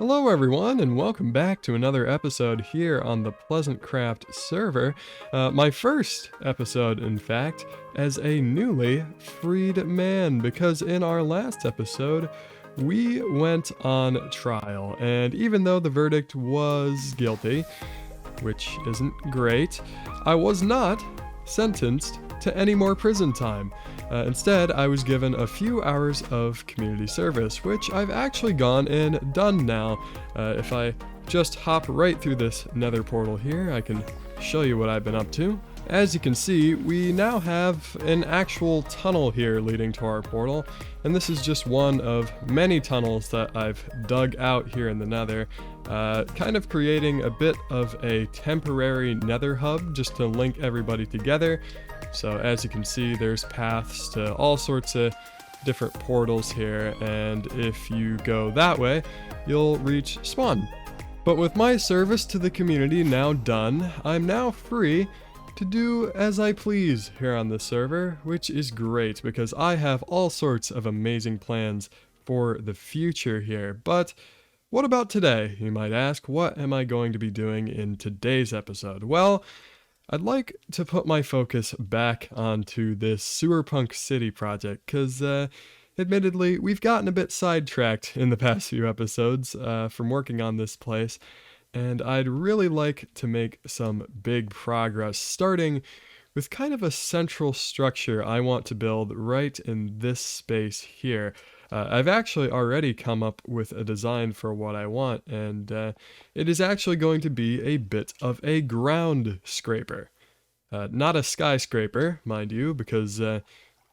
Hello everyone and welcome back to another episode here on the PleasantCraft server. My first episode, in fact, as a newly freed man, because in our last episode, we went on trial, and even though the verdict was guilty, which isn't great, I was not sentenced to any more prison time. Instead, I was given a few hours of community service, which I've actually gone and done now. If I just hop right through this Nether Portal here, I can show you what I've been up to. As you can see, we now have an actual tunnel here leading to our portal, and this is just one of many tunnels that I've dug out here in the Nether, kind of creating a bit of a temporary Nether hub just to link everybody together. So as you can see, there's paths to all sorts of different portals here, and if you go that way, you'll reach spawn. But with my service to the community now done, I'm now free to do as I please here on the server, which is great because I have all sorts of amazing plans for the future here. But what about today, you might ask? What am I going to be doing in today's episode? Well, I'd like to put my focus back onto this sewerpunk city project because, admittedly, we've gotten a bit sidetracked in the past few episodes from working on this place, and I'd really like to make some big progress, starting with kind of a central structure I want to build right in this space here. I've actually already come up with a design for what I want, and it is actually going to be a bit of a ground scraper. Not a skyscraper, mind you, because,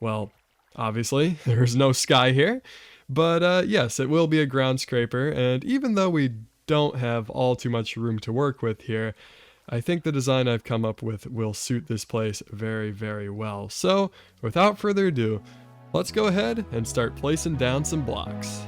well, obviously, there's no sky here. But yes, it will be a ground scraper, and even though we don't have all too much room to work with here, I think the design I've come up with will suit this place very, very well. So, without further ado, let's go ahead and start placing down some blocks.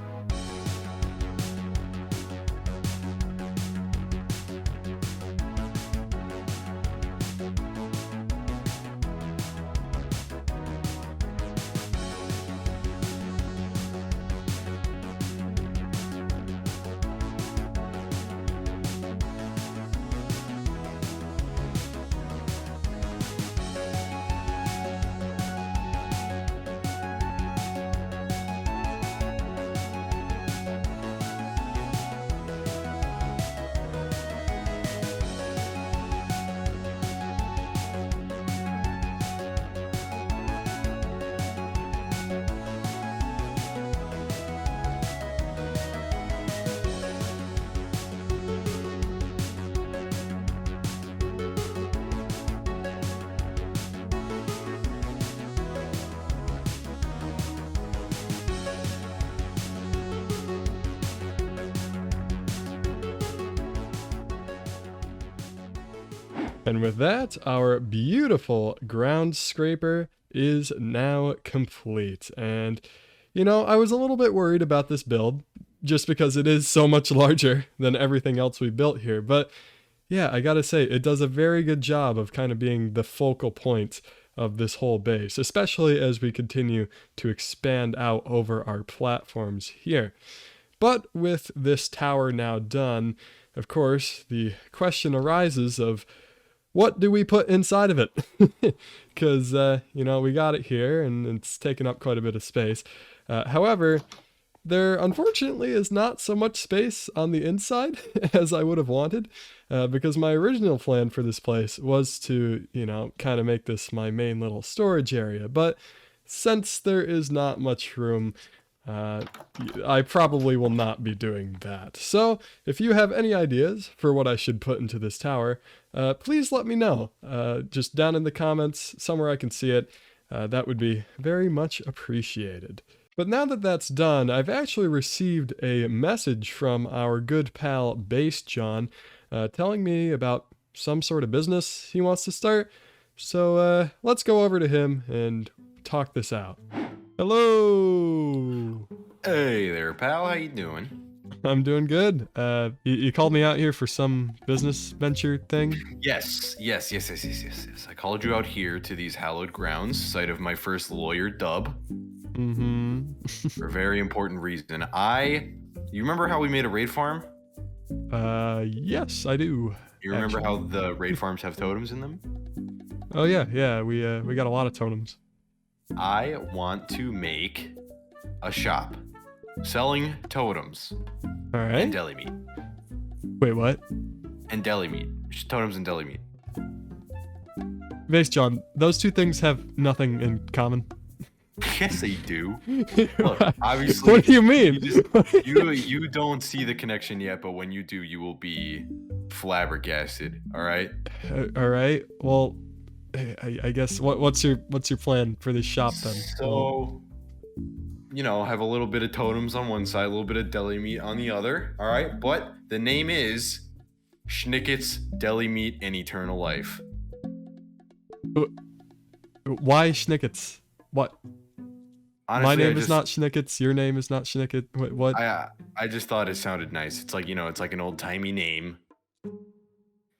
And with that, our beautiful ground scraper is now complete. And, you know, I was a little bit worried about this build, just because it is so much larger than everything else we built here. But yeah, I gotta say, it does a very good job of kind of being the focal point of this whole base, especially as we continue to expand out over our platforms here. But with this tower now done, of course, the question arises of, what do we put inside of it? Because, you know, we got it here and it's taken up quite a bit of space. However, there unfortunately is not so much space on the inside as I would have wanted, because my original plan for this place was to, you know, kind of make this my main little storage area. But since there is not much room, I probably will not be doing that. So if you have any ideas for what I should put into this tower, please let me know. Just down in the comments, somewhere I can see it. That would be very much appreciated. But now that that's done, I've actually received a message from our good pal BaseJawn, telling me about some sort of business he wants to start. So let's go over to him and talk this out. Hello. Hey there, pal. How you doing? I'm doing good. You called me out here for some business venture thing? Yes. I called you out here to these hallowed grounds, site of my first lawyer dub. Mm-hmm. For a very important reason. I You remember how we made a raid farm? Yes, I do. You remember actually. how the raid farms have totems in them? Oh yeah, we got a lot of totems. I want to make a shop selling totems All and right. deli meat. Wait, what? And deli meat. Totems and deli meat. BaseJawn, those two things have nothing in common. Yes, they do. Look, obviously. What do you mean? You don't see the connection yet, but when you do, you will be flabbergasted. All right. All right. Well, I guess what's your plan for this shop then? So, you know, have a little bit of totems on one side, a little bit of deli meat on the other. All right, but the name is Schnicket's Deli Meat and Eternal Life. Why Schnickets? What? Honestly, My name is not Schnickets. Your name is not Schnicket. What? I just thought it sounded nice. It's like, you know, it's like an old timey name.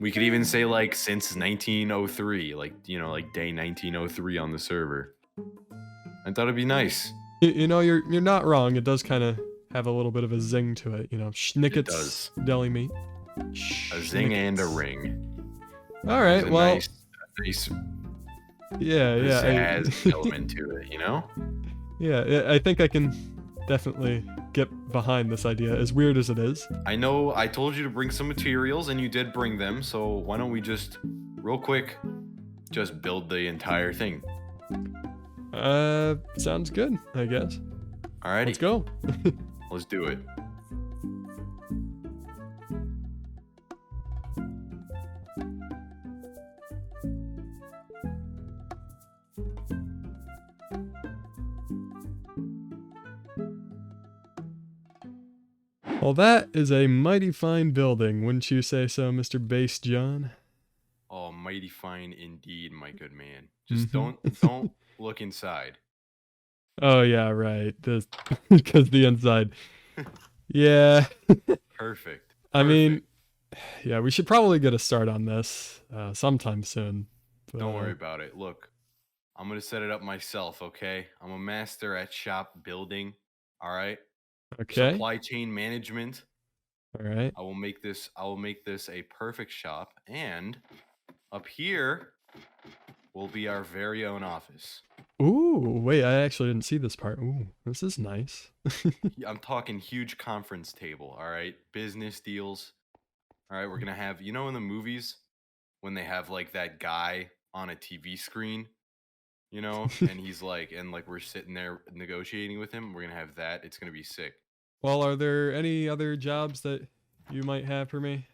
We could even say like since 1903, like, you know, like day 1903 on the server. I thought it'd be nice. You know, you're not wrong. It does kind of have a little bit of a zing to it. You know, Schnickets deli meat. A zing and a ring. All right. Well. Nice yeah. Pizzazz element to it, you know? Yeah, I think I can definitely get behind this idea, as weird as it is. I know I told you to bring some materials, and you did bring them, so why don't we just, real quick, just build the entire thing? Sounds good, I guess. Alrighty. Let's go. Let's do it. Well, that is a mighty fine building, wouldn't you say so, Mr. BaseJawn? Oh, mighty fine indeed, my good man. Just don't look inside. Oh yeah, right. Because the inside. Yeah. Perfect. I mean, yeah, we should probably get a start on this sometime soon. But, don't worry about it. Look, I'm gonna set it up myself, okay? I'm a master at shop building. All right. Okay. Supply chain management. All right. I will make this a perfect shop, and up here will be our very own office. Ooh, wait, I actually didn't see this part. Ooh, this is nice. I'm talking huge conference table, all right? Business deals. All right, we're going to have, you know, in the movies when they have like that guy on a TV screen, you know, and he's like, and like we're sitting there negotiating with him. We're going to have that. It's going to be sick. Well, are there any other jobs that you might have for me?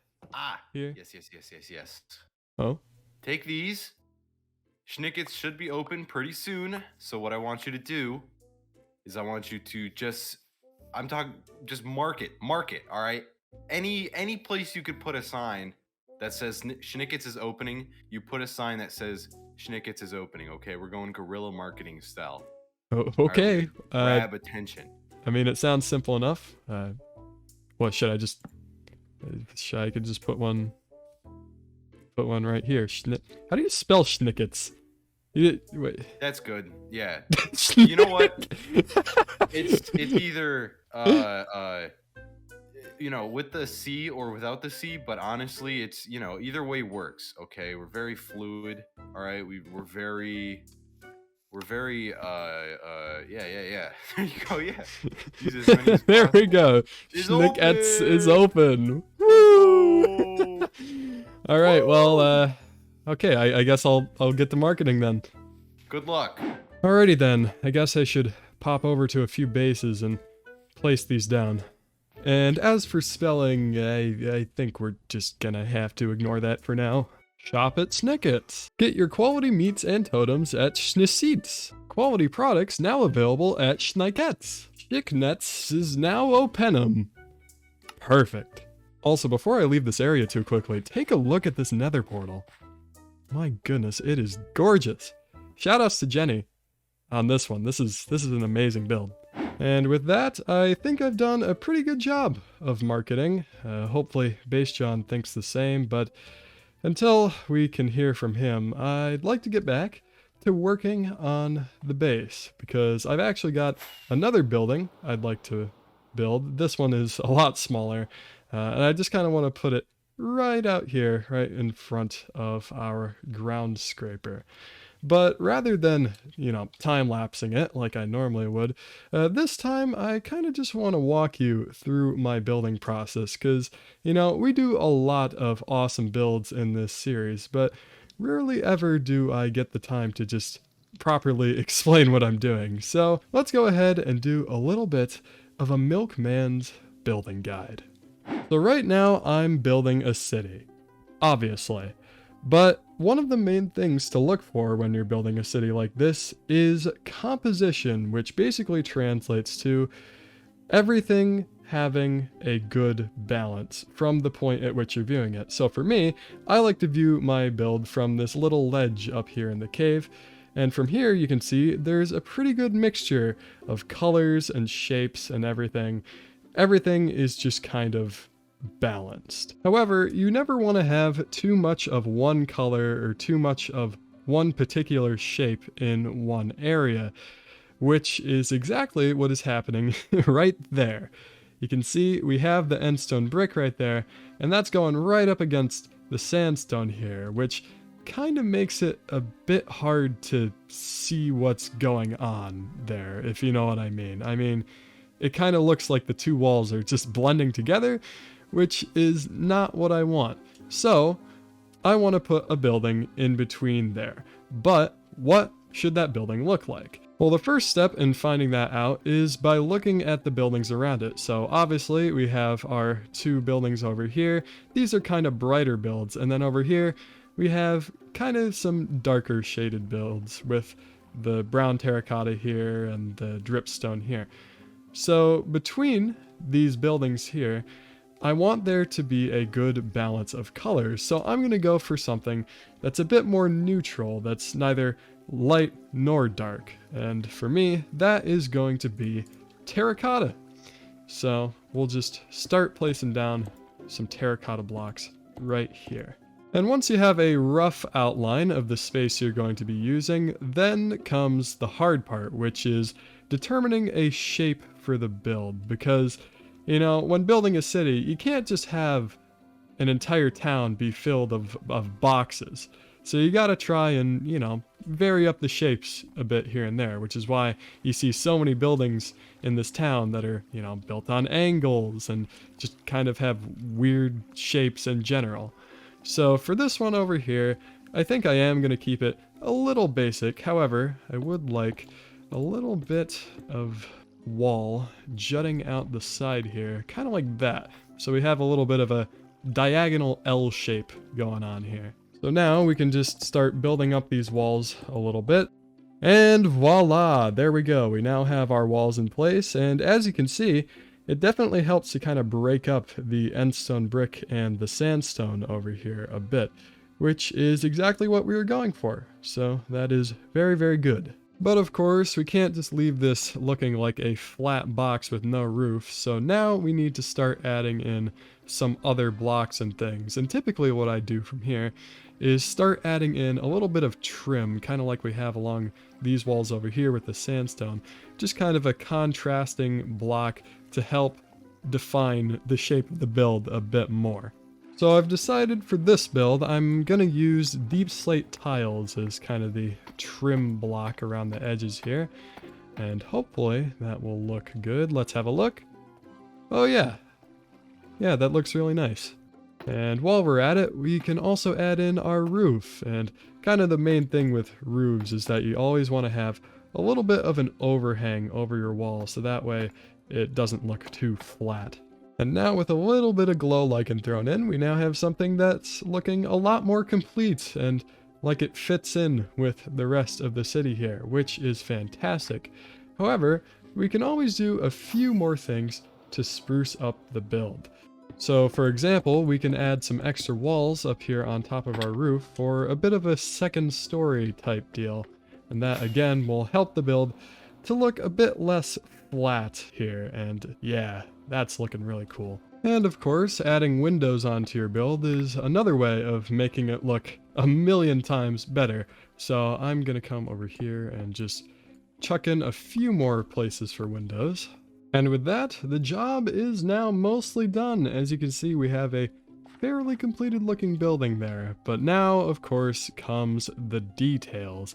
Here? Yes. Oh? Take these. Schnickets should be open pretty soon. So what I want you to do is I want you to just mark it, all right? Any place you could put a sign that says Schnickets is opening, you put a sign that says Schnickets is opening, okay? We're going guerrilla marketing style. Oh, okay. Right, grab attention. I mean, it sounds simple enough. What should I just... I could just put one right here. How do you spell Schnickets? Wait. That's good. Yeah. You know what? It's either you know, with the C or without the C, but honestly, it's, you know, either way works. Okay, we're very fluid. All right, we're very yeah. There you go. Yeah. There we go. Schnickets is open. Woo! All right. Well, okay. I guess I'll get to marketing then. Good luck. Alrighty then. I guess I should pop over to a few bases and place these down. And as for spelling, I think we're just gonna have to ignore that for now. Shop at Schnickets. Get your quality meats and totems at Schnickets. Quality products now available at Schnickets. Schnickets is now openum. Perfect. Also, before I leave this area too quickly, take a look at this Nether Portal. My goodness, it is gorgeous. Shoutouts to Jenny on this one. This is an amazing build. And with that, I think I've done a pretty good job of marketing. Hopefully BaseJawn thinks the same, but until we can hear from him, I'd like to get back to working on the base, because I've actually got another building I'd like to build. This one is a lot smaller, and I just kind of want to put it right out here, right in front of our ground scraper. But rather than, time-lapsing it like I normally would, this time I kind of just want to walk you through my building process because, we do a lot of awesome builds in this series, but rarely ever do I get the time to just properly explain what I'm doing. So let's go ahead and do a little bit of a milkman's building guide. So right now I'm building a city, obviously. But one of the main things to look for when you're building a city like this is composition, which basically translates to everything having a good balance from the point at which you're viewing it. So for me, I like to view my build from this little ledge up here in the cave. And from here you can see there's a pretty good mixture of colors and shapes and everything. Everything is just kind of balanced. However, you never want to have too much of one color or too much of one particular shape in one area, which is exactly what is happening right there. You can see we have the endstone brick right there, and that's going right up against the sandstone here, which kind of makes it a bit hard to see what's going on there, if you know what I mean. I mean, it kind of looks like the two walls are just blending together, which is not what I want. So I want to put a building in between there. But what should that building look like? Well, the first step in finding that out is by looking at the buildings around it. So obviously we have our two buildings over here. These are kind of brighter builds. And then over here we have kind of some darker shaded builds with the brown terracotta here and the dripstone here. So between these buildings here, I want there to be a good balance of colors, so I'm going to go for something that's a bit more neutral, that's neither light nor dark. And for me, that is going to be terracotta. So we'll just start placing down some terracotta blocks right here. And once you have a rough outline of the space you're going to be using, then comes the hard part, which is determining a shape for the build, because when building a city, you can't just have an entire town be filled of boxes. So you gotta try and, vary up the shapes a bit here and there, which is why you see so many buildings in this town that are, built on angles and just kind of have weird shapes in general. So for this one over here, I think I am gonna keep it a little basic. However, I would like a little bit of wall jutting out the side here, kind of like that. So we have a little bit of a diagonal L shape going on here. So now we can just start building up these walls a little bit. And voila, there we go. We now have our walls in place. And as you can see, it definitely helps to kind of break up the endstone brick and the sandstone over here a bit, which is exactly what we were going for. So that is very, very good. But of course, we can't just leave this looking like a flat box with no roof, so now we need to start adding in some other blocks and things. And typically what I do from here is start adding in a little bit of trim, kind of like we have along these walls over here with the sandstone. Just kind of a contrasting block to help define the shape of the build a bit more. So I've decided for this build, I'm going to use deep slate tiles as kind of the trim block around the edges here. And hopefully that will look good. Let's have a look. Oh yeah. Yeah, that looks really nice. And while we're at it, we can also add in our roof. And kind of the main thing with roofs is that you always want to have a little bit of an overhang over your wall, so that way it doesn't look too flat. And now with a little bit of glow lichen thrown in, we now have something that's looking a lot more complete and like it fits in with the rest of the city here, which is fantastic. However, we can always do a few more things to spruce up the build. So for example, we can add some extra walls up here on top of our roof for a bit of a second story type deal. And that again will help the build to look a bit less flat here, and yeah, that's looking really cool. And of course, adding windows onto your build is another way of making it look a million times better. So I'm gonna come over here and just chuck in a few more places for windows. And with that, the job is now mostly done. As you can see, we have a fairly completed looking building there. But now, of course, comes the details.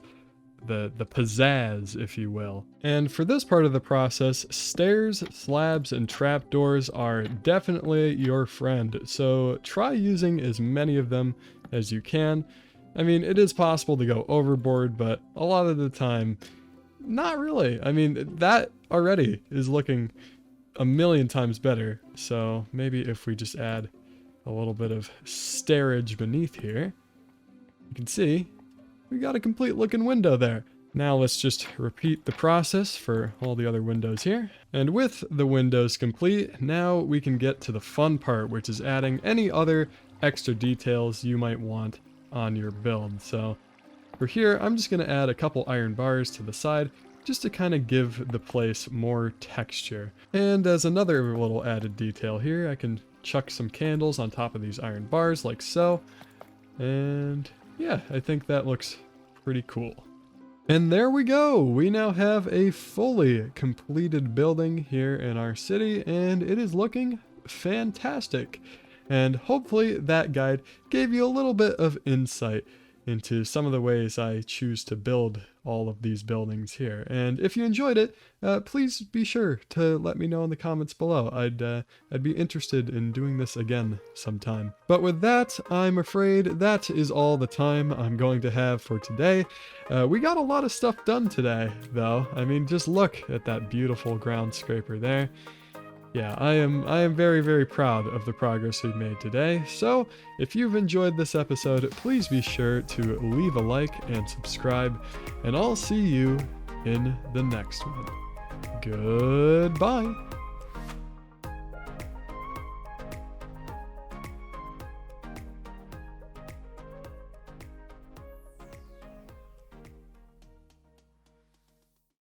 The pizzazz, if you will. And for this part of the process, stairs, slabs, and trapdoors are definitely your friend. So try using as many of them as you can. I mean, it is possible to go overboard, but a lot of the time, not really. I mean, that already is looking a million times better. So maybe if we just add a little bit of stairage beneath here, you can see we got a complete looking window there. Now let's just repeat the process for all the other windows here. And with the windows complete, now we can get to the fun part, which is adding any other extra details you might want on your build. So for here, I'm just going to add a couple iron bars to the side just to kind of give the place more texture. And as another little added detail here, I can chuck some candles on top of these iron bars like so. And yeah, I think that looks pretty cool. And there we go. We now have a fully completed building here in our city, and it is looking fantastic. And hopefully that guide gave you a little bit of insight into some of the ways I choose to build all of these buildings here. And if you enjoyed it, please be sure to let me know in the comments below. I'd be interested in doing this again sometime. But with that, I'm afraid that is all the time I'm going to have for today. We got a lot of stuff done today, though. I mean, just look at that beautiful ground scraper there. Yeah, I am very, very proud of the progress we've made today. So if you've enjoyed this episode, please be sure to leave a like and subscribe, and I'll see you in the next one. Goodbye.